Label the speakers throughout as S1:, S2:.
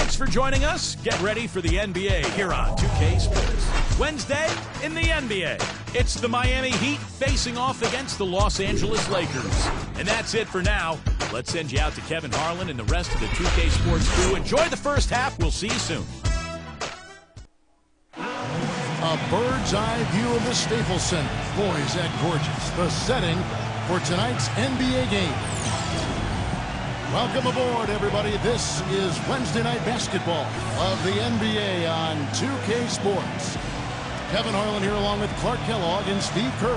S1: Thanks for joining us. Get ready for the NBA here on 2K Sports. Wednesday in the NBA. It's the Miami Heat facing off against the Los Angeles Lakers. And that's it for now. Let's send you out to Kevin Harlan and the rest of the 2K Sports crew. Enjoy the first half. We'll see you soon.
S2: A bird's eye view of the Staples Center. Boy, is that gorgeous. The setting for tonight's NBA game. Welcome aboard, everybody. This is Wednesday Night Basketball of the NBA on 2K Sports. Kevin Harlan here along with Clark Kellogg and Steve Kerr.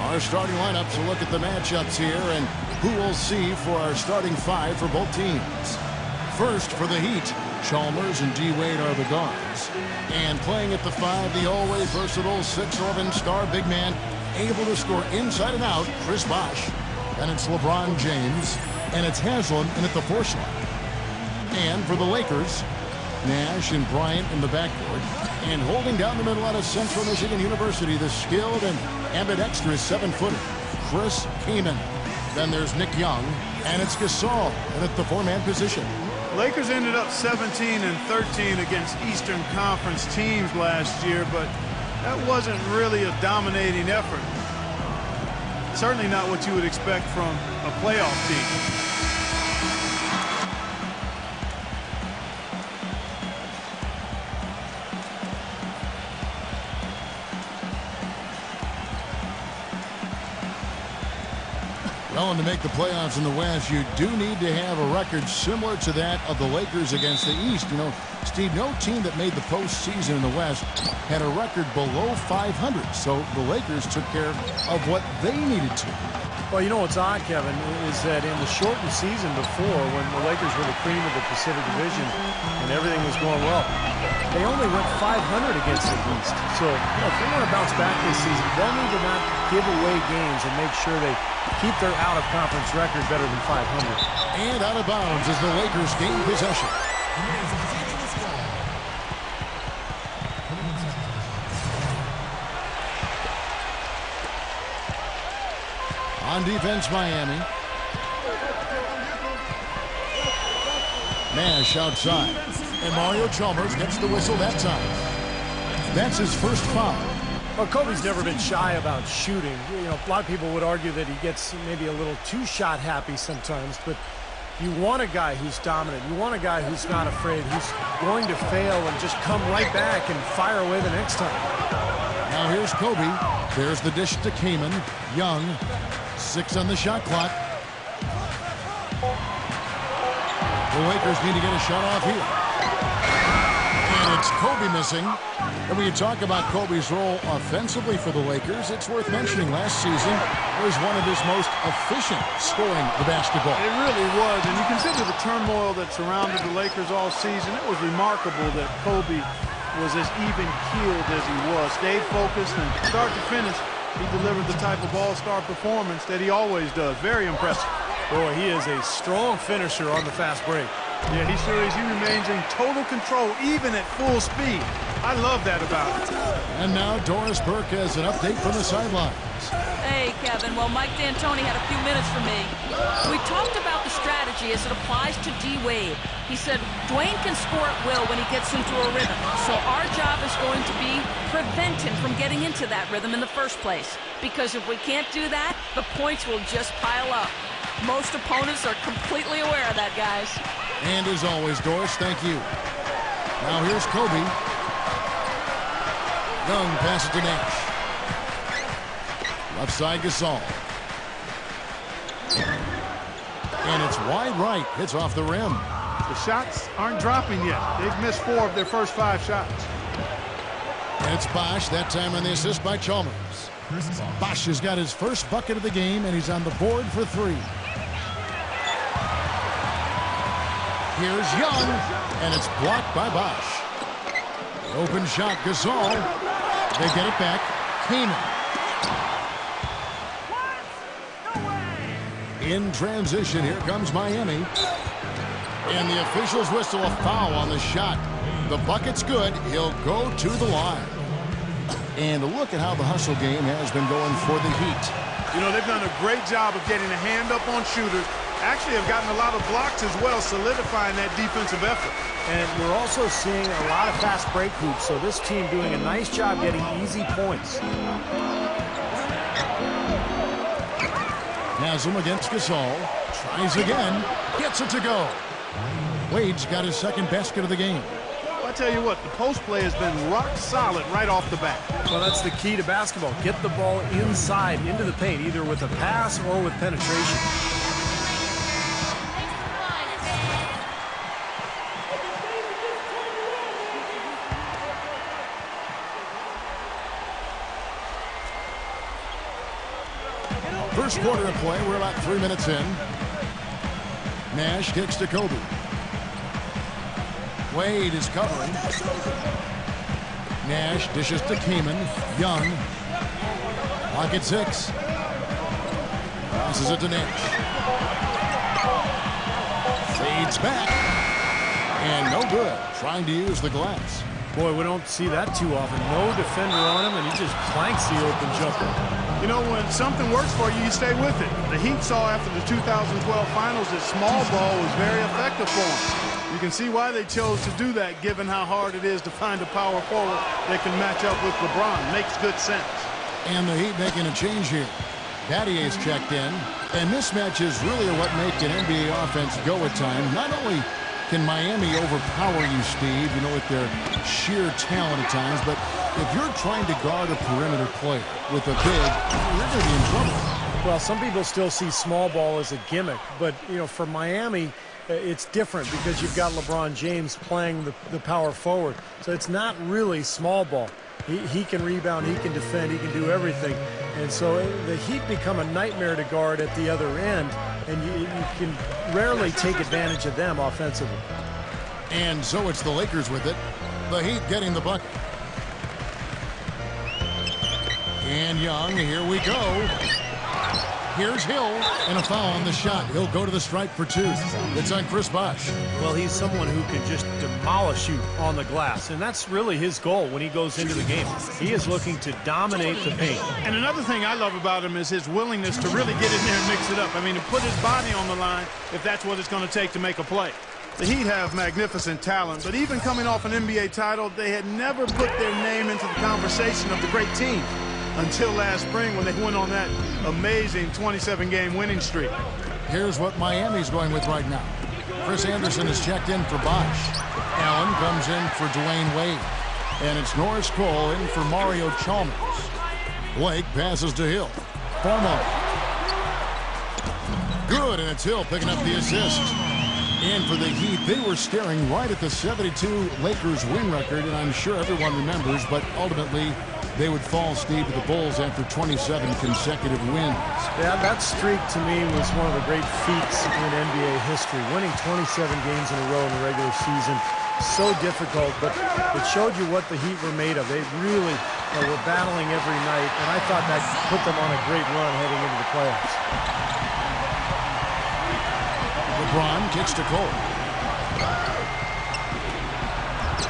S2: Our starting lineups will look at the matchups here and who we'll see for our starting five for both teams. First, for the Heat, Chalmers and D. Wade are the guards. And playing at the 5, the always versatile 6'11" star big man, able to score inside and out, Chris Bosh. And it's LeBron James. And it's Haslam in at the 4 slot. And for the Lakers, Nash and Bryant in the backcourt. And holding down the middle out of Central Michigan University, the skilled and ambidextrous 7-footer, Chris Kaman. Then there's Nick Young, and it's Gasol in at the 4-man position.
S3: Lakers ended up 17-13 against Eastern Conference teams last year, but that wasn't really a dominating effort. Certainly not what you would expect from a playoff team.
S2: Well, and to make the playoffs in the West, you do need to have a record similar to that of the Lakers against the East. You know, Steve, no team that made the postseason in the West had a record below 500. So the Lakers took care of what they needed to.
S4: Well, you know what's odd, Kevin, is that in the shortened season before, when the Lakers were the cream of the Pacific Division and everything was going well, they only went 500 against the East. So, if they want to bounce back this season, they'll need to not give away games and make sure they keep their out-of-conference record better than 500.
S2: And out of bounds as the Lakers gain possession. On defense, Miami. Nash outside. And Mario Chalmers gets the whistle that time. That's his first foul.
S4: Well, Kobe's never been shy about shooting. You know, a lot of people would argue that he gets maybe a little too shot happy sometimes, but you want a guy who's dominant. You want a guy who's not afraid, who's going to fail and just come right back and fire away the next time.
S2: Now here's Kobe. There's the dish to Kaman. Young. 6 on the shot clock. The Lakers need to get a shot off here. And it's Kobe missing. And when you talk about Kobe's role offensively for the Lakers, it's worth mentioning last season was one of his most efficient scoring the basketball.
S3: It really was. And you consider the turmoil that surrounded the Lakers all season. It was remarkable that Kobe was as even-keeled as he was. Stayed focused and start to finish, he delivered the type of all-star performance that he always does. Very impressive.
S4: Boy, he is a strong finisher on the fast break.
S3: Yeah, he sure is. He remains in total control, even at full speed. I love that about him.
S2: And now Doris Burke has an update from the sidelines.
S5: Hey, Kevin. Well, Mike D'Antoni had a few minutes for me. We talked about the strategy as it applies to D. Wade. He said Dwayne can score at will when he gets into a rhythm. So our job is going to be prevent him from getting into that rhythm in the first place. Because if we can't do that, the points will just pile up. Most opponents are completely aware of that, guys.
S2: And as always, Doris, thank you. Now here's Kobe. Young passes to Nash. Left side, Gasol. And it's wide right. Hits off the rim.
S3: The shots aren't dropping yet. They've missed 4 of their first 5 shots.
S2: And it's Bosh, that time on the assist by Chalmers. Bosh has got his first bucket of the game, and he's on the board for 3. Here's Young, and it's blocked by Bosh. Open shot, Gasol. They get it back. Kaman. In transition, here comes Miami. And the officials whistle a foul on the shot. The bucket's good. He'll go to the line. And look at how the hustle game has been going for the Heat.
S3: You know, they've done a great job of getting a hand up on shooters. Actually have gotten a lot of blocks as well, solidifying that defensive effort.
S4: And we're also seeing a lot of fast break hoops, so this team doing a nice job getting easy points.
S2: Haslam against Gasol. Tries again. Gets it to go. Wade's got his second basket of the game.
S3: Well, I tell you what, the post play has been rock solid right off the bat.
S4: Well, that's the key to basketball. Get the ball inside, into the paint, either with a pass or with penetration.
S2: First quarter of play, we're about 3 minutes in. Nash kicks to Kobe. Wade is covering. Nash dishes to Kaman. Young. Pocket 6. Passes it to Nash. Fades back. And no good. Trying to use the glass.
S4: Boy, we don't see that too often. No defender on him, and he just planks the open jumper.
S3: You know, when something works for you, you stay with it. The Heat saw after the 2012 finals that small ball was very effective for them. You can see why they chose to do that, given how hard it is to find a power forward that can match up with LeBron. Makes good sense.
S2: And the Heat making a change here. Battier's checked in. And mismatches really are what make an NBA offense go at times. Not only can Miami overpower you, Steve, you know, with their sheer talent at times, but if you're trying to guard a perimeter player with a big, you're going to be in trouble.
S4: Well, some people still see small ball as a gimmick, but, you know, for Miami, it's different because you've got LeBron James playing the power forward. So it's not really small ball. He can rebound, he can defend, he can do everything. And so the Heat become a nightmare to guard at the other end, and you can rarely take advantage of them offensively.
S2: And so it's the Lakers with it. The Heat getting the bucket. And Young, here we go. Here's Hill, and a foul on the shot. He'll go to the stripe for 2. It's on Chris Bosh.
S4: Well, he's someone who can just demolish you on the glass, and that's really his goal when he goes into the game. He is looking to dominate the paint.
S3: And another thing I love about him is his willingness to really get in there and mix it up. I mean, to put his body on the line if that's what it's going to take to make a play. The Heat have magnificent talent, but even coming off an NBA title, they had never put their name into the conversation of the great team until last spring when they went on that amazing 27-game winning streak.
S2: Here's what Miami's going with right now. Chris Anderson is checked in for Bosh. Allen comes in for Dwayne Wade. And it's Norris Cole in for Mario Chalmers. Blake passes to Hill. Formo. Good, and it's Hill picking up the assist. And for the Heat, they were staring right at the 72 Lakers win record, and I'm sure everyone remembers, but ultimately they would fall, Steve, to the Bulls after 27 consecutive wins.
S4: Yeah, that streak to me was one of the great feats in NBA history. Winning 27 games in a row in the regular season, so difficult, but it showed you what the Heat were made of. They really were battling every night, and I thought that put them on a great run heading into the playoffs.
S2: LeBron kicks to Cole.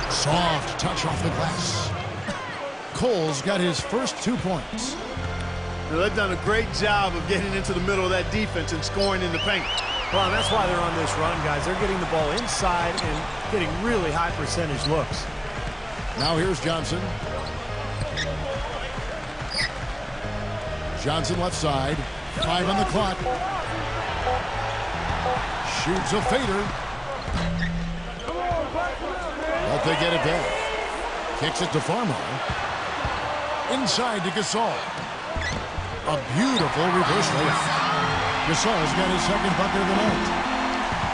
S2: Soft touch off the glass. Cole's got his first 2 points.
S3: Now, they've done a great job of getting into the middle of that defense and scoring in the paint.
S4: Well, and that's why they're on this run, guys. They're getting the ball inside and getting really high percentage looks.
S2: Now here's Johnson. Johnson left side. 5 on the clock. Shoots a fader. But they get it back. Kicks it to Farmer. Inside to Gasol. A beautiful reverse layup. Gasol's got his second bucket of the night.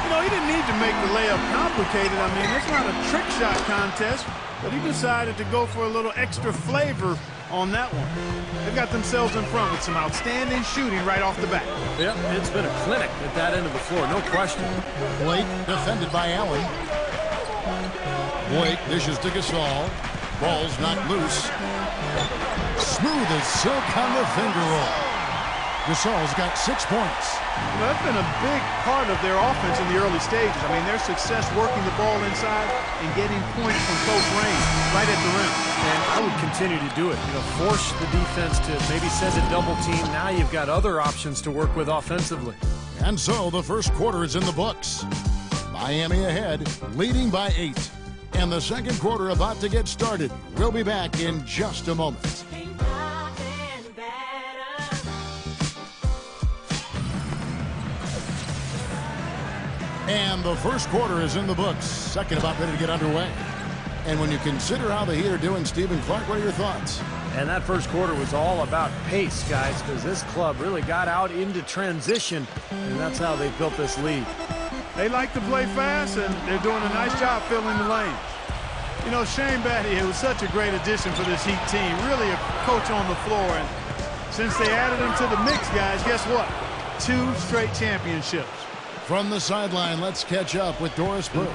S3: You know, he didn't need to make the layup complicated. I mean, it's not a trick shot contest, but he decided to go for a little extra flavor on that one. They've got themselves in front with some outstanding shooting right off the bat.
S4: Yep, it's been a clinic at that end of the floor, no question.
S2: Blake defended by Allen. Blake dishes to Gasol. Ball's not loose. Smooth as silk on the finger roll. Gasol's got 6 points.
S3: Well, that's been a big part of their offense in the early stages. I mean, their success working the ball inside and getting points from close range right at the rim.
S4: And I would continue to do it. You know, force the defense to maybe send a double team. Now you've got other options to work with offensively.
S2: And so the first quarter is in the books. Miami ahead, leading by 8. And the second quarter about to get started. We'll be back in just a moment. And the first quarter is in the books. Second about ready to get underway. And when you consider how the Heat are doing, Stephen Clark, what are your thoughts?
S4: And that first quarter was all about pace, guys, because this club really got out into transition, and that's how they built this lead.
S3: They like to play fast, and they're doing a nice job filling the lanes. You know, Shane Battier was such a great addition for this Heat team. Really a coach on the floor, and since they added him to the mix, guys, guess what? 2 straight championships.
S2: From the sideline, let's catch up with Doris Burke.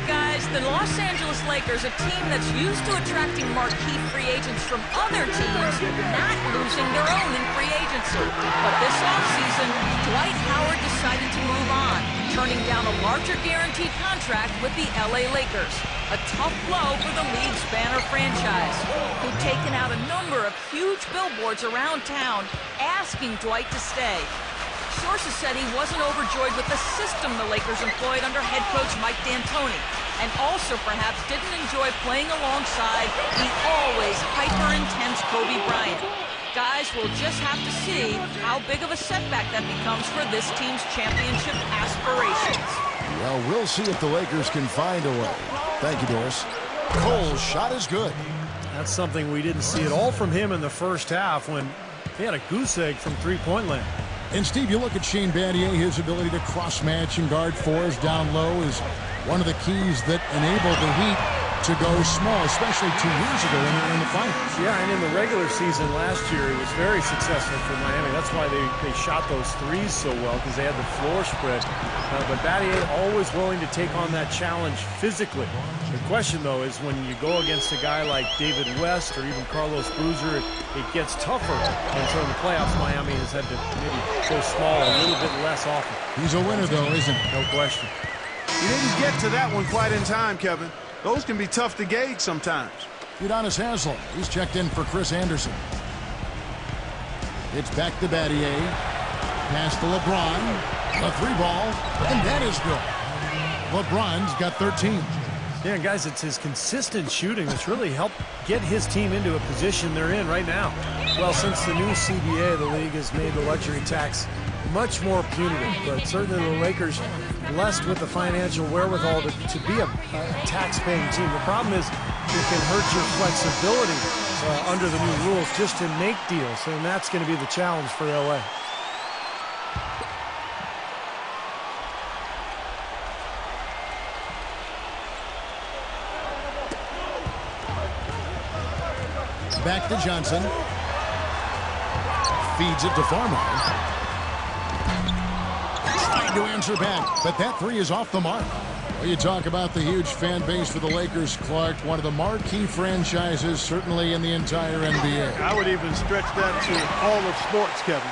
S5: Guys, the Los Angeles Lakers, a team that's used to attracting marquee free agents from other teams, not losing their own in free agency. But this offseason, Dwight Howard decided to move on, turning down a larger guaranteed contract with the LA Lakers. A tough blow for the league's banner franchise, who've taken out a number of huge billboards around town asking Dwight to stay. Sources said he wasn't overjoyed with the system the Lakers employed under head coach Mike D'Antoni, and also perhaps didn't enjoy playing alongside the always hyper-intense Kobe Bryant. Guys, we'll just have to see how big of a setback that becomes for this team's championship aspirations.
S2: Well, we'll see if the Lakers can find a way. Thank you, Doris. Cole's shot is good.
S4: That's something we didn't see at all from him in the first half when he had a goose egg from three-point land.
S2: And, Steve, you look at Shane Battier, his ability to cross-match and guard fours down low is one of the keys that enabled the Heat to go small, especially 2 years ago in the finals.
S4: Yeah, and in the regular season last year, it was very successful for Miami. That's why they shot those threes so well, because they had the floor spread. But Battier always willing to take on that challenge physically. The question, though, is when you go against a guy like David West or even Carlos Boozer, it gets tougher. And so in the playoffs, Miami has had to maybe go small a little bit less often.
S2: He's a winner, though, isn't he?
S4: No question.
S3: You didn't get to that one quite in time, Kevin. Those can be tough to gauge sometimes.
S2: Udonis Haslem, he's checked in for Chris Anderson. It's back to Battier. Pass to LeBron. A 3-ball, and that is good. LeBron's got 13.
S4: Yeah, guys, it's his consistent shooting that's really helped get his team into a position they're in right now. Well, since the new CBA, the league has made the luxury tax much more punitive, but certainly the Lakers blessed with the financial wherewithal to be a tax-paying team. The problem is it can hurt your flexibility under the new rules just to make deals, and that's going to be the challenge for LA.
S2: Back to Johnson. Feeds it to Farmer. Trying to answer back, but that 3 is off the mark. Well, you talk about the huge fan base for the Lakers, Clark. One of the marquee franchises, certainly in the entire NBA.
S3: I would even stretch that to all of sports, Kevin.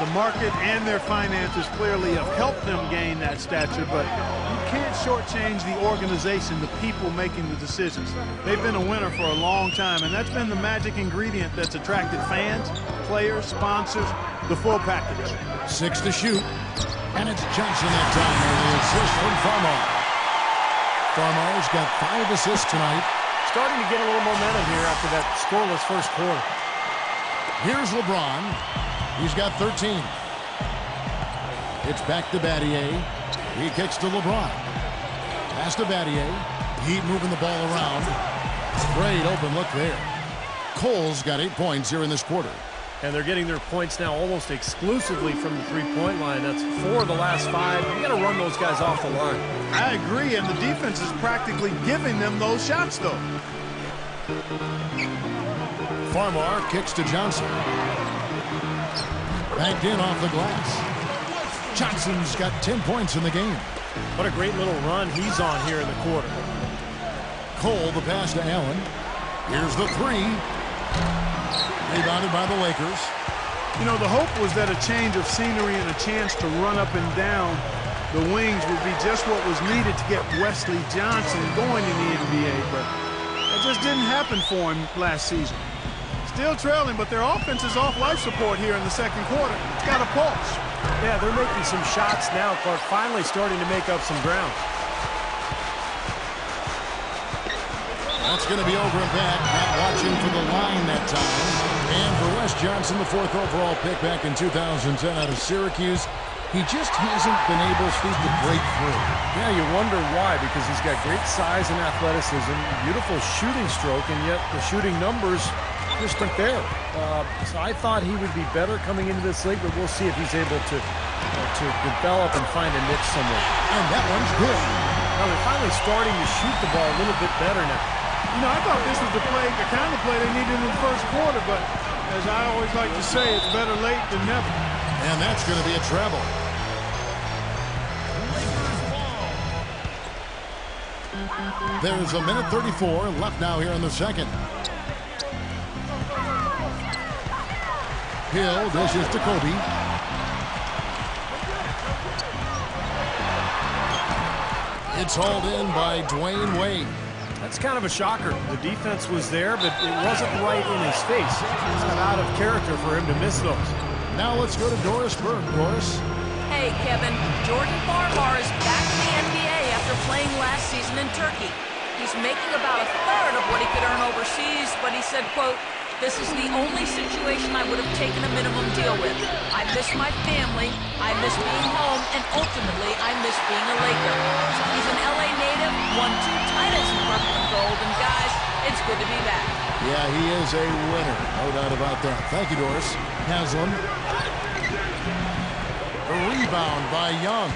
S3: The market and their finances clearly have helped them gain that stature, but you can't shortchange the organization, the people making the decisions. They've been a winner for a long time, and that's been the magic ingredient that's attracted fans, players, sponsors, the full package.
S2: 6 to shoot, and it's Johnson that time with the assist from Farmar. Farmar's got 5 assists tonight.
S4: Starting to get a little momentum here after that scoreless first quarter.
S2: Here's LeBron. He's got 13. It's back to Battier. He kicks to LeBron. Pass to Battier. Heat moving the ball around. Great open look there. Cole's got 8 points here in this quarter.
S4: And they're getting their points now almost exclusively from the three-point line. That's 4 of the last 5. You got to run those guys off the line.
S3: I agree, and the defense is practically giving them those shots, though.
S2: Farmar kicks to Johnson. Backed in off the glass. Johnson's got 10 points in the game.
S4: What a great little run he's on here in the quarter.
S2: Cole, the pass to Allen. Here's the 3. Rebounded by the Lakers.
S3: You know, the hope was that a change of scenery and a chance to run up and down the wings would be just what was needed to get Wesley Johnson going in the NBA, but it just didn't happen for him last season. Still trailing, but their offense is off life support here in the second quarter. It's got a pulse.
S4: Yeah, they're making some shots now, Clark, finally starting to make up some ground.
S2: That's going to be over and back. Not watching for the line that time. And for Wes Johnson, the 4th overall pick back in 2010 out of Syracuse, he just hasn't been able, Steve, to break through.
S4: Yeah, you wonder why, because he's got great size and athleticism, beautiful shooting stroke, and yet the shooting numbers just aren't there. So I thought he would be better coming into this league, but we'll see if he's able to develop and find a niche somewhere.
S2: And that one's good.
S4: Now they're finally starting to shoot the ball a little bit better now.
S3: You know, I thought this was the kind of play they needed in the first quarter, but as I always like to say, it's better late than never.
S2: And that's going to be a treble. There's a minute 34 left now here in the second. Hill dishes to Kobe. It's hauled in by Dwayne Wade.
S4: That's kind of a shocker. The defense was there, but it wasn't right in his face. It's not out of character for him to miss those.
S2: Now let's go to Doris Burke. Doris.
S5: Hey, Kevin. Jordan Farmar is back in the NBA after playing last season in Turkey. He's making about a third of what he could earn overseas, but he said, quote, "This is the only situation I would have taken a minimum deal with. I miss my family, I miss being home, and ultimately, I miss being a Laker." He's an LA native, won 2 titles in purple and gold, and guys, it's good to be back.
S2: Yeah, he is a winner. No doubt about that. Thank you, Doris. Haslam. A rebound by Young.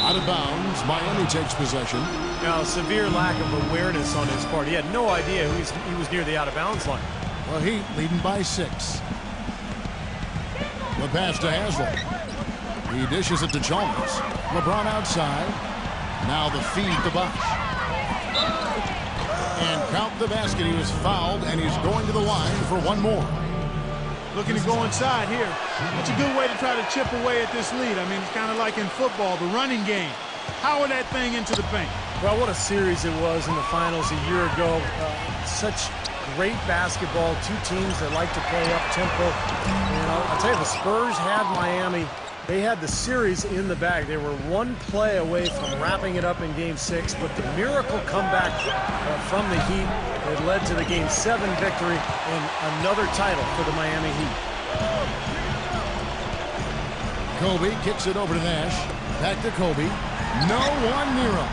S2: Out of bounds. Miami takes possession.
S4: Now, severe lack of awareness on his part. He had no idea he was near the out-of-bounds line.
S2: Well, Heat leading by 6. The pass to Haslam. He dishes it to Chalmers. LeBron outside. Now the feed to Bosh. And count the basket. He was fouled, and he's going to the line for one more.
S3: Looking to go inside here. It's a good way to try to chip away at this lead. I mean, it's kind of like in football, the running game. Power that thing into the paint.
S4: Well, what a series it was in the finals a year ago. Such great basketball. 2 teams that like to play up-tempo. And I'll tell you, the Spurs had Miami. They had the series in the bag. They were 1 play away from wrapping it up in Game 6, but the miracle comeback from the Heat that led to the Game 7 victory and another title for the Miami Heat.
S2: Kobe kicks it over to Nash. Back to Kobe. No one near him.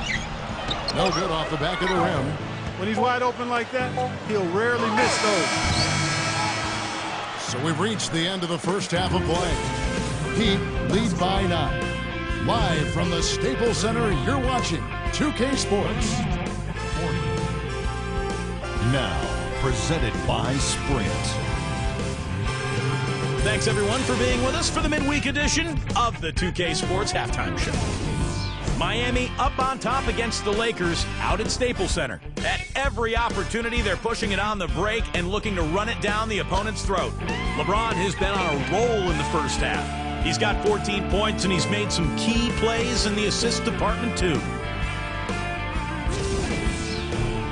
S2: No good off the back of the rim.
S3: When he's wide open like that, he'll rarely miss those.
S2: So we've reached the end of the first half of play. Heat lead by 9. Live from the Staples Center, you're watching 2K Sports.
S6: Now, presented by Sprint.
S1: Thanks, everyone, for being with us for the midweek edition of the 2K Sports Halftime Show. Miami up on top against the Lakers out at Staples Center. At every opportunity, they're pushing it on the break and looking to run it down the opponent's throat. LeBron has been on a roll in the first half. He's got 14 points, and he's made some key plays in the assist department, too.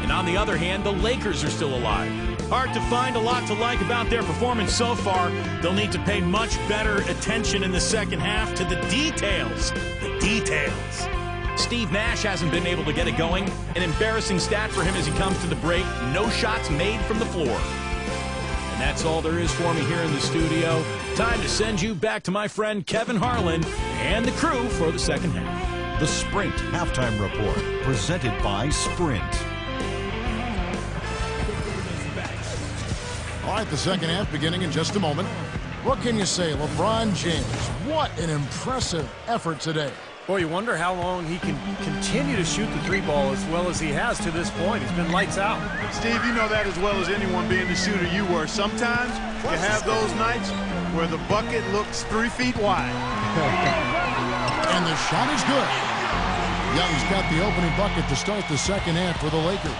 S1: And on the other hand, the Lakers are still alive. Hard to find a lot to like about their performance so far. They'll need to pay much better attention in the second half to the details. The details. Steve Nash hasn't been able to get it going. An embarrassing stat for him as he comes to the break. No shots made from the floor. And that's all there is for me here in the studio. Time to send you back to my friend Kevin Harlan and the crew for the second half.
S6: The Sprint Halftime Report, presented by Sprint.
S2: All right, the second half beginning in just a moment. What can you say? LeBron James, what an impressive effort today.
S4: Boy, you wonder how long he can continue to shoot the 3-ball as well as he has to this point. He's been lights out.
S3: Steve, you know that as well as anyone being the shooter you were. Sometimes you have those nights where the bucket looks 3 feet wide.
S2: And the shot is good. Young's got the opening bucket to start the second half for the Lakers.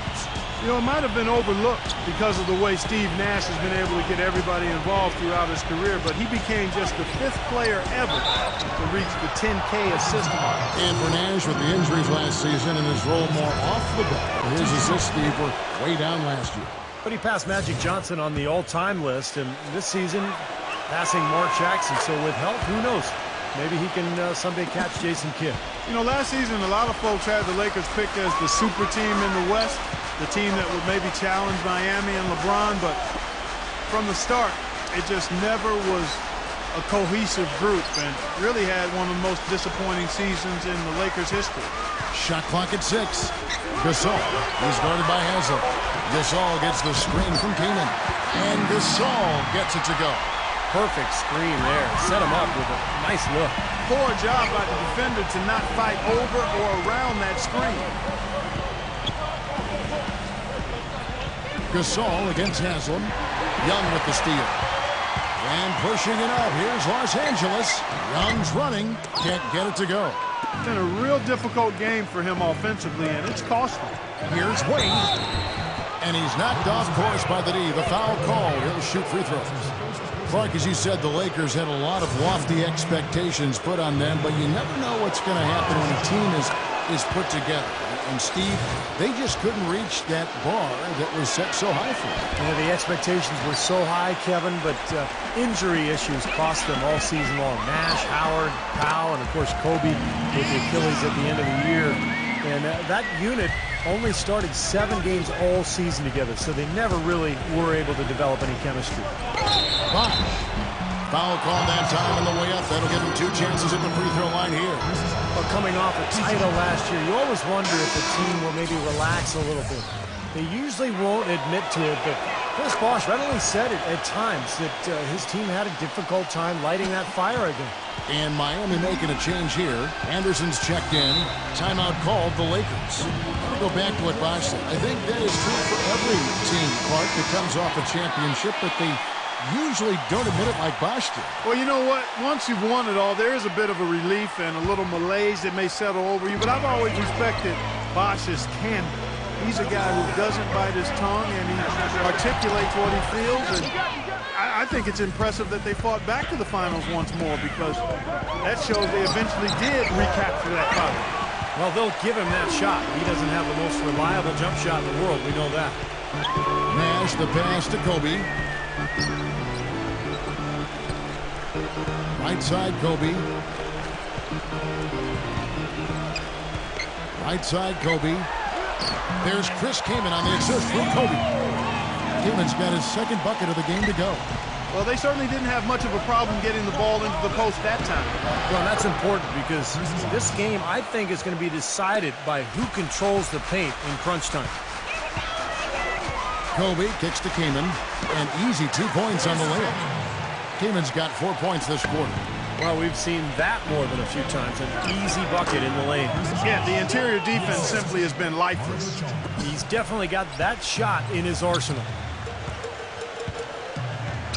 S3: You know, it might have been overlooked because of the way Steve Nash has been able to get everybody involved throughout his career, but he became just the 5th player ever to reach the 10K assist mark.
S2: And for Nash, with the injuries last season and his role more off the ball, his assists, Steve, were way down last year.
S4: But he passed Magic Johnson on the all-time list, and this season, passing Mark Jackson. So with help, who knows? Maybe he can someday catch Jason Kidd.
S3: You know, last season, a lot of folks had the Lakers picked as the super team in the West, the team that would maybe challenge Miami and LeBron, but from the start, it just never was a cohesive group and really had one of the most disappointing seasons in the Lakers' history.
S2: Shot clock at 6. Gasol is guarded by Haslem. Gasol gets the screen from Keenan, and Gasol gets it to go.
S4: Perfect screen there. Set him up with a nice look.
S3: Poor job by the defender to not fight over or around that screen.
S2: Gasol against Haslem. Young with the steal. And pushing it up. Here's Los Angeles. Young's running. Can't get it to go.
S3: It's been a real difficult game for him offensively, and it's costly.
S2: Here's Wade. And he's knocked off course by the D. The foul call. He'll shoot free throws. Clark, as you said, the Lakers had a lot of lofty expectations put on them, but you never know what's going to happen when a team is put together. And Steve, they just couldn't reach that bar that was set so high for them.
S4: Yeah, the expectations were so high, Kevin, but injury issues cost them all season long. Nash, Howard, Powell, and of course Kobe with the Achilles at the end of the year. And that unit only started 7 games all season together, so they never really were able to develop any chemistry.
S2: Bosh. Foul call that time on the way up. That'll give him 2 chances at the free throw line here.
S4: But coming off a title last year, you always wonder if the team will maybe relax a little bit. They usually won't admit to it, but Chris Bosh readily said it at times that his team had a difficult time lighting that fire again.
S2: And Miami making a change here. Anderson's checked in. Timeout called the Lakers. Go back to what Bosh said. I think that is true for every team, Clark, that comes off a championship, but they usually don't admit it like Bosh did.
S3: Well, you know what? Once you've won it all, there is a bit of a relief and a little malaise that may settle over you, but I've always respected Bosh's candor. He's a guy who doesn't bite his tongue, and he articulates what he feels, and I think it's impressive that they fought back to the finals once more, because that shows they eventually did recapture that title.
S4: Well, they'll give him that shot. He doesn't have the most reliable jump shot in the world. We know that.
S2: Nash, the pass to Kobe. Right side, Kobe. Right side, Kobe. There's Chris Kaman on the assist from Kobe. Kaman's got his 2nd bucket of the game to go.
S3: Well, they certainly didn't have much of a problem getting the ball into the post that time.
S4: Well, that's important because this game, I think, is going to be decided by who controls the paint in crunch time.
S2: Kobe kicks to Kaman. And easy 2 points on the layup. Kaman's got 4 points this quarter.
S4: Well, we've seen that more than a few times. An easy bucket in the lane.
S3: Yeah, the interior defense simply has been lifeless.
S4: He's definitely got that shot in his arsenal.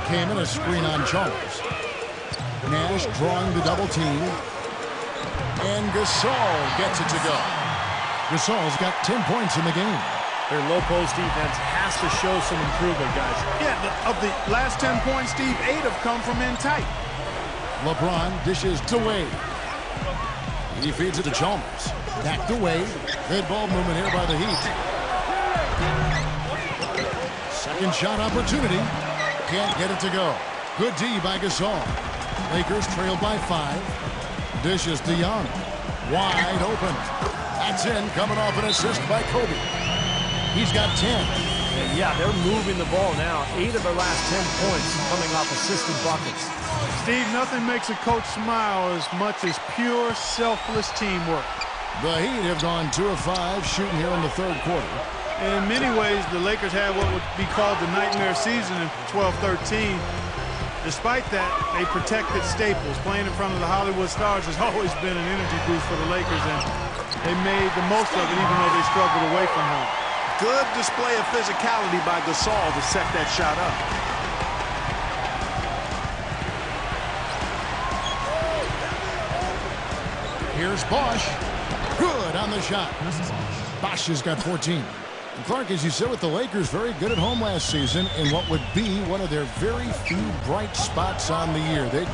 S2: Kaman, a screen on Chalmers. Nash drawing the double team. And Gasol gets it to go. Gasol's got 10 points in the game.
S4: Their low post defense has to show some improvement, guys.
S3: Yeah, of the last 10 points, Steve, 8 have come from in tight.
S2: LeBron dishes to Wade. He feeds it to Chalmers. Back to Wade. Good ball movement here by the Heat. Second shot opportunity. Can't get it to go. Good D by Gasol. Lakers trailed by 5. Dishes to Young. Wide open. That's in. Coming off an assist by Kobe. He's got 10.
S4: And yeah, they're moving the ball now. 8 of their last 10 points coming off assisted buckets.
S3: Steve, nothing makes a coach smile as much as pure, selfless teamwork.
S2: The Heat have gone 2 of 5 shooting here in the 3rd quarter.
S3: And in many ways, the Lakers had what would be called the nightmare season in 12-13. Despite that, they protected staples. Playing in front of the Hollywood Stars has always been an energy boost for the Lakers, and they made the most of it even though they struggled away from home.
S7: Good display of physicality by Gasol to set that shot up.
S2: Here's Bosh. Good on the shot. Bosh has got 14. Clark, as you said, with the Lakers, very good at home last season in what would be one of their very few bright spots on the year. They'd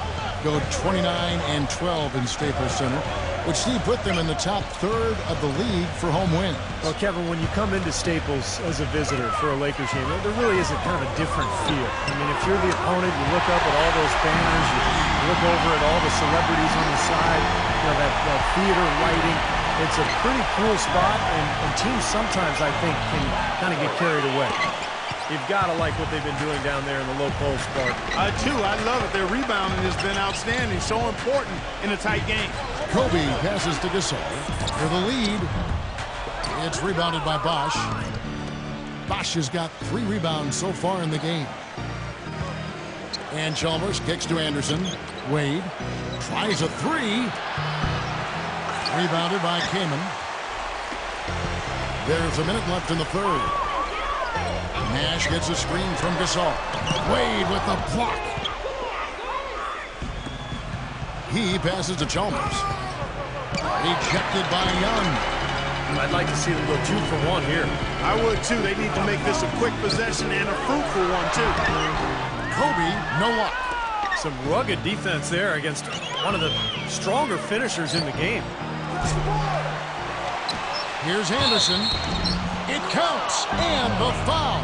S2: go 29-12 in Staples Center, which Steve put them in the top third of the league for home wins.
S4: Well, Kevin, when you come into Staples as a visitor for a Lakers game, there really is a kind of a different feel. I mean, if you're the opponent, you look up at all those banners, you look over at all the celebrities on the side, you know, that theater lighting. It's a pretty cool spot, and teams sometimes, I think, can kind of get carried away. You've got to like what they've been doing down there in the low post, Clark.
S3: I do. I love it. Their rebounding has been outstanding. So important in a tight game.
S2: Kobe passes to Gasol for the lead. It's rebounded by Bosh. Bosh has got 3 rebounds so far in the game. And Chalmers kicks to Anderson. Wade tries a 3. Rebounded by Kaman. There's a minute left in the third. Nash gets a screen from Gasol. Wade with the block. He passes to Chalmers. Rejected by Young.
S4: I'd like to see them go 2 for 1 here.
S3: I would, too. They need to make this a quick possession and a fruitful one, too.
S2: Kobe, no luck.
S4: Some rugged defense there against one of the stronger finishers in the game.
S2: Here's Anderson. It counts, and the foul.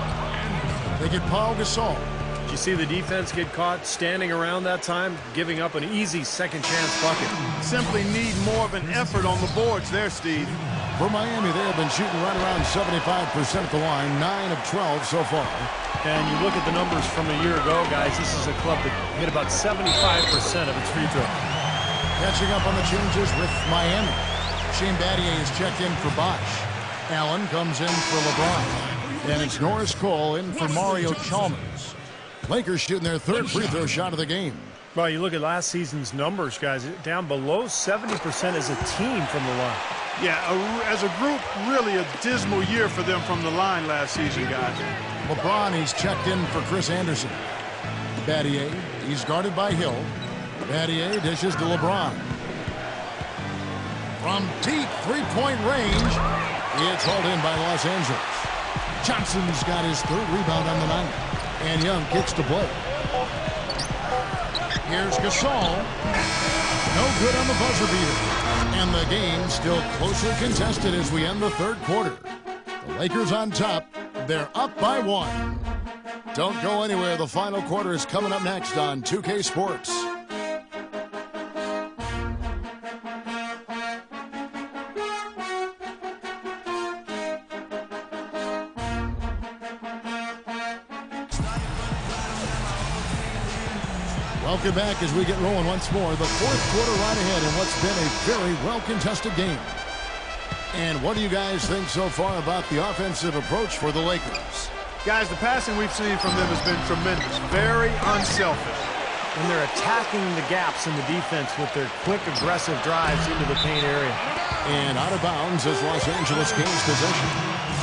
S2: They get Paul Gasol.
S4: Did you see the defense get caught standing around that time, giving up an easy second chance bucket?
S3: Simply need more of an effort on the boards there, Steve.
S2: For Miami, they have been shooting right around 75% at the line, 9 of 12 so far.
S4: And you look at the numbers from a year ago, guys, this is a club that hit about 75% of its free throw.
S2: Catching up on the changes with Miami. Shane Battier is checked in for Bosh. Allen comes in for LeBron. And it's Norris Cole in for Mario Chalmers. Lakers shooting their 3rd free throw shot of the game.
S4: Well, you look at last season's numbers, guys, down below 70% as a team from the line.
S3: Yeah, as a group, really a dismal year for them from the line last season, guys.
S2: LeBron, he's checked in for Chris Anderson. Battier, he's guarded by Hill. Battier dishes to LeBron. From deep three-point range, it's hauled in by Los Angeles. Johnson's got his 3rd rebound on the night. And Young kicks to Blake. Here's Gasol. No good on the buzzer beater. And the game still closely contested as we end the 3rd quarter. The Lakers on top. They're up by 1. Don't go anywhere. The final quarter is coming up next on 2K Sports. Welcome back as we get rolling once more. The 4th quarter right ahead in what's been a very well-contested game. And what do you guys think so far about the offensive approach for the Lakers?
S3: Guys, the passing we've seen from them has been tremendous. Very unselfish.
S4: And they're attacking the gaps in the defense with their quick, aggressive drives into the paint area.
S2: And out of bounds as Los Angeles gains possession.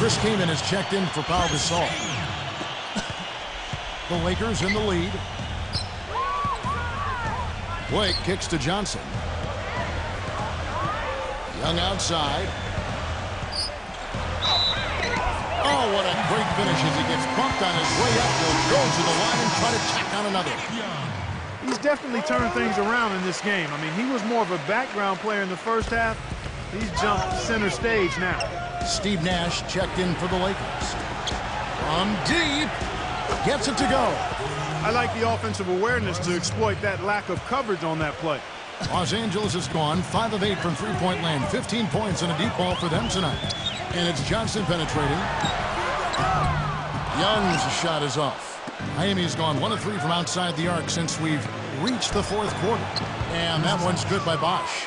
S2: Chris Kaman is checked in for Paul Gasol. The Lakers in the lead. Blake kicks to Johnson. Young outside. Oh, what a great finish as he gets bumped on his way up. He'll go to the line and try to tack on another.
S3: He's definitely turned things around in this game. I mean, he was more of a background player in the first half. He's jumped center stage now.
S2: Steve Nash checked in for the Lakers. From deep. Gets it to go.
S3: I like the offensive awareness to exploit that lack of coverage on that play.
S2: Los Angeles has gone 5 of 8 from three-point land. 15 points and a deep ball for them tonight. And it's Johnson penetrating. Young's shot is off. Miami's gone 1 of 3 from outside the arc since we've reached the 4th quarter. And that one's good by Bosh.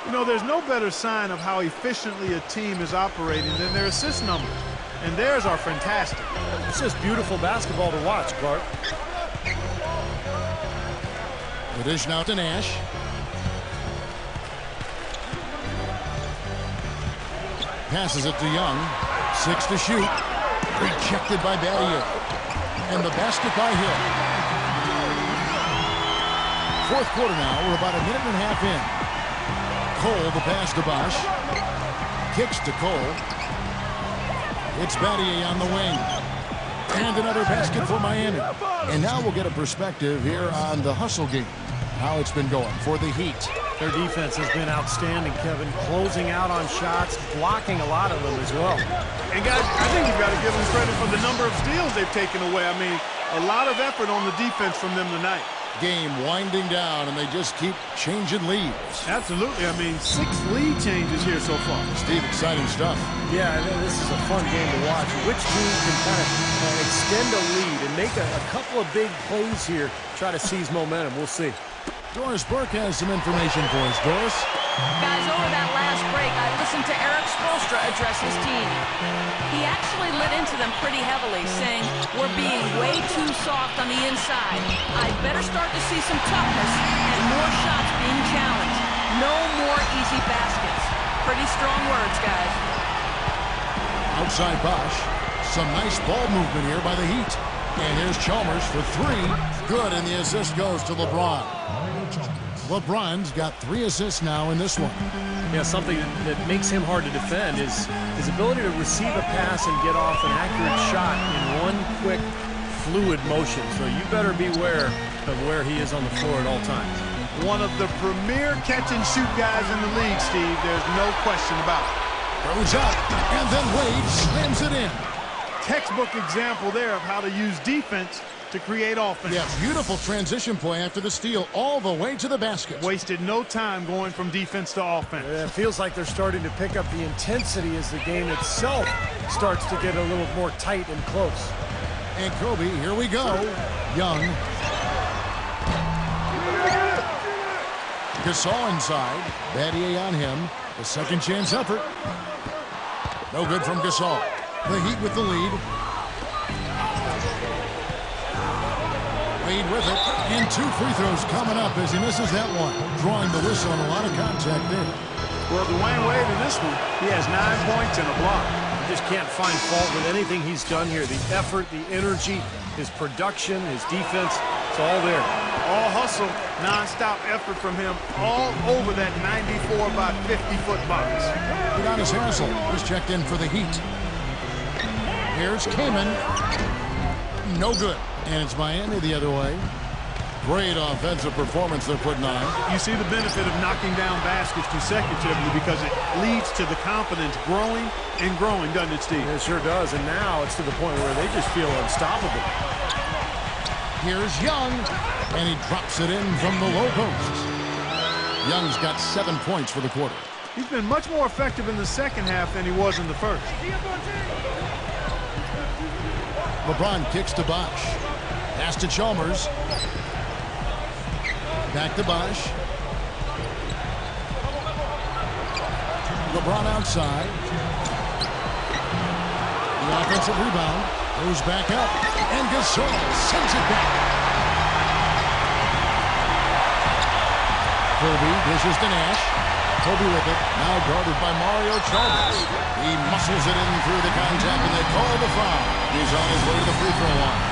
S3: You know, there's no better sign of how efficiently a team is operating than their assist numbers. And theirs are fantastic.
S4: It's just beautiful basketball to watch, Clark.
S2: The dish now to Nash. Passes it to Young. 6 to shoot. Rejected by Battier. And the basket by Hill. 4th quarter now. We're about a minute and a half in. Cole, the pass to Bosh. Kicks to Cole. It's Battier on the wing. And another basket for Miami. And now we'll get a perspective here on the hustle game, how it's been going for the Heat.
S4: Their defense has been outstanding, Kevin, closing out on shots, blocking a lot of them as well.
S3: And guys, I think you've got to give them credit for the number of steals they've taken away. I mean, a lot of effort on the defense from them tonight.
S2: Game winding down, and they just keep changing leads.
S3: Absolutely. I mean, 6 lead changes here so far.
S2: Steve, exciting stuff.
S4: Yeah, this is a fun game to watch. Which team can kind of extend a lead and make a couple of big plays here, try to seize momentum. We'll see.
S2: Doris Burke has some information for us. Doris?
S5: Guys, over that last break, I listened to Eric Spoelstra address his team. He actually lit into them pretty heavily, saying, we're being way too soft on the inside. I better start to see some toughness and more shots being challenged. No more easy baskets. Pretty strong words, guys.
S2: Outside Bosch. Some nice ball movement here by the Heat. And here's Chalmers for 3. Good, and the assist goes to LeBron. LeBron's got 3 assists now in this one.
S4: Yeah, something that makes him hard to defend is his ability to receive a pass and get off an accurate shot in one quick, fluid motion. So you better beware of where he is on the floor at all times.
S3: One of the premier catch-and-shoot guys in the league, Steve. There's no question about it.
S2: Throws up, and then Wade slams it in.
S3: Textbook example there of how to use defense to create offense.
S2: Yeah, beautiful transition play after the steal all the way to the basket.
S3: Wasted no time going from defense to offense.
S4: Yeah, it feels like they're starting to pick up the intensity as the game itself starts to get a little more tight and close.
S2: And Kobe, here we go. Young. Gasol inside. Battier on him. The second chance effort. No good from Gasol. The Heat with the lead. Wade with it. And 2 free throws coming up as he misses that one. Drawing the whistle and a lot of contact there.
S3: Well, Dwayne Wade in this one, he has 9 points and a block.
S4: You just can't find fault with anything he's done here. The effort, the energy, his production, his defense, it's all there.
S3: All hustle, non-stop effort from him all over that 94 by 50-foot box.
S2: Udonis Haslem was checked in for the Heat. Here's Kaman. No good. And it's Miami the other way. Great offensive performance they're putting on.
S3: You see the benefit of knocking down baskets consecutively because it leads to the confidence growing and growing, doesn't it, Steve?
S4: It sure does. And now it's to the point where they just feel unstoppable.
S2: Here's Young. And he drops it in from the low post. Young's got 7 points for the quarter.
S3: He's been much more effective in the second half than he was in the first.
S2: LeBron kicks to Bosch. Pass to Chalmers. Back to Bosch. LeBron outside. The offensive rebound. Goes back up. And Gasol sends it back. Kobe dishes to Nash. Kobe with it. Now guarded by Mario Chalmers. He muscles it in through the contact, and they call the foul. He's on his way to the free throw line.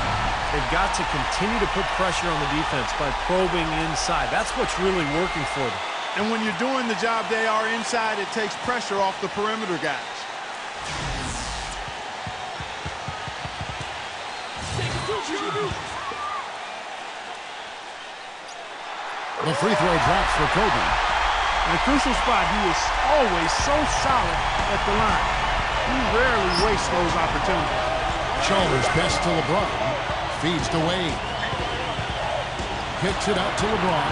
S4: They've got to continue to put pressure on the defense by probing inside. That's what's really working for them.
S3: And when you're doing the job they are inside, it takes pressure off the perimeter guys.
S2: The free throw drops for Kobe.
S3: In a crucial spot, he is always so solid at the line. He rarely wastes those opportunities.
S2: Chalmers best to LeBron. Feeds to Wade. Kicks it out to LeBron.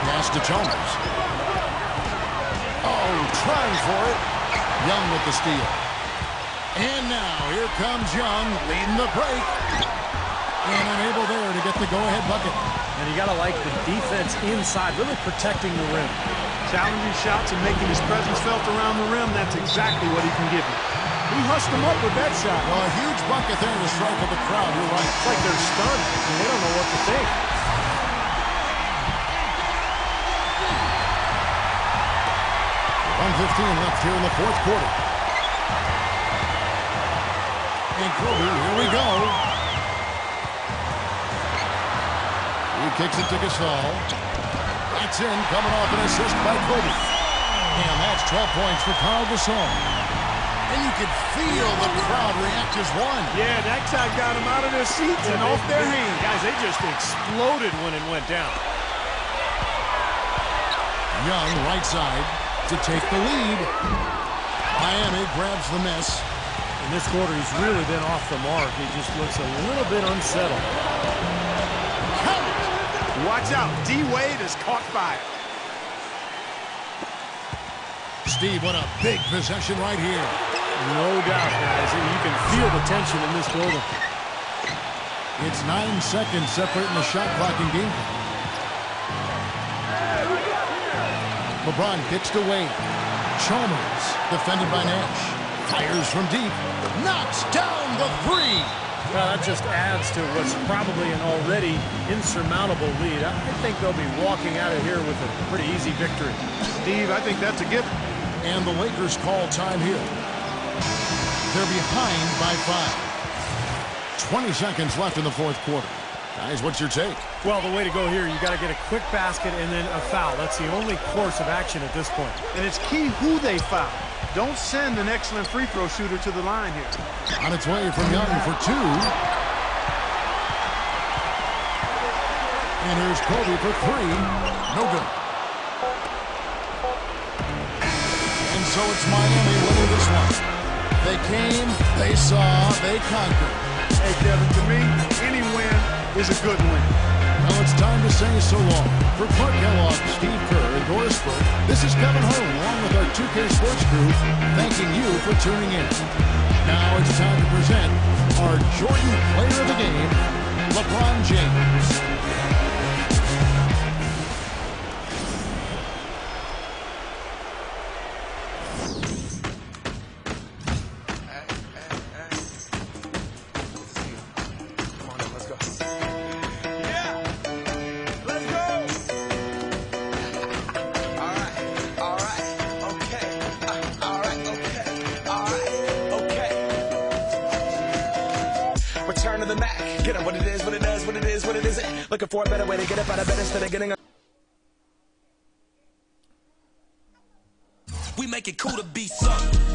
S2: Pass to Chalmers. Oh, trying for it. Young with the steal. And now here comes Young leading the break. And unable there to get the go-ahead bucket.
S4: And you got to like the defense inside, really protecting the rim.
S3: Challenging shots and making his presence felt around the rim, that's exactly what he can give you. He hushed him up with that shot.
S2: Well, a huge bucket there to strike with the crowd. You're right.
S4: It's like they're stunned. They don't know what to think.
S2: .1:15 left here in the fourth quarter. And Kobe, here we go. He kicks it to Gasol. That's in, coming off an assist by Kobe. And that's 12 points for Karl Gasol. And you could feel the crowd react as one.
S3: Yeah, that shot got them out of their seats and off their hands.
S4: Guys, they just exploded when it went down.
S2: Young, right side, to take the lead. Miami grabs the miss.
S4: In this quarter, he's really been off the mark. He just looks a little bit unsettled.
S7: Watch out. D-Wade has caught fire.
S2: Steve, what a big possession right here.
S4: No doubt, guys. You can feel the tension in this building.
S2: It's 9 seconds separating the shot clock and game. LeBron kicks to Wade. Chalmers, defended by Nash. Fires from deep. Knocks down the three.
S4: Well, that just adds to what's probably an already insurmountable lead. I think they'll be walking out of here with a pretty easy victory.
S3: Steve, I think that's a given.
S2: And the Lakers call time here. They're behind by 5. 20 seconds left in the fourth quarter. Guys, what's your take?
S4: Well, the way to go here, you got to get a quick basket and then a foul. That's the only course of action at this point.
S3: And it's key who they foul. Don't send an excellent free throw shooter to the line here.
S2: On its way from Young for 2. And here's Kobe for 3. No good. And so it's Miami winning this one. They came, they saw, they conquered.
S3: Hey, Kevin, to me, any win is a good win.
S2: Well, it's time to say so long. For Clark Kellogg, Steve Kerr, and Doris Burke, this is Kevin Harlan along with our 2K Sports crew, thanking you for tuning in. Now it's time to present our Jordan Player of the Game, LeBron James.
S8: Return to the Mac. Get up what it is, what it does, what it is, what it isn't. Looking for a better way to get up out of bed instead of getting up. We make it cool to be sucked.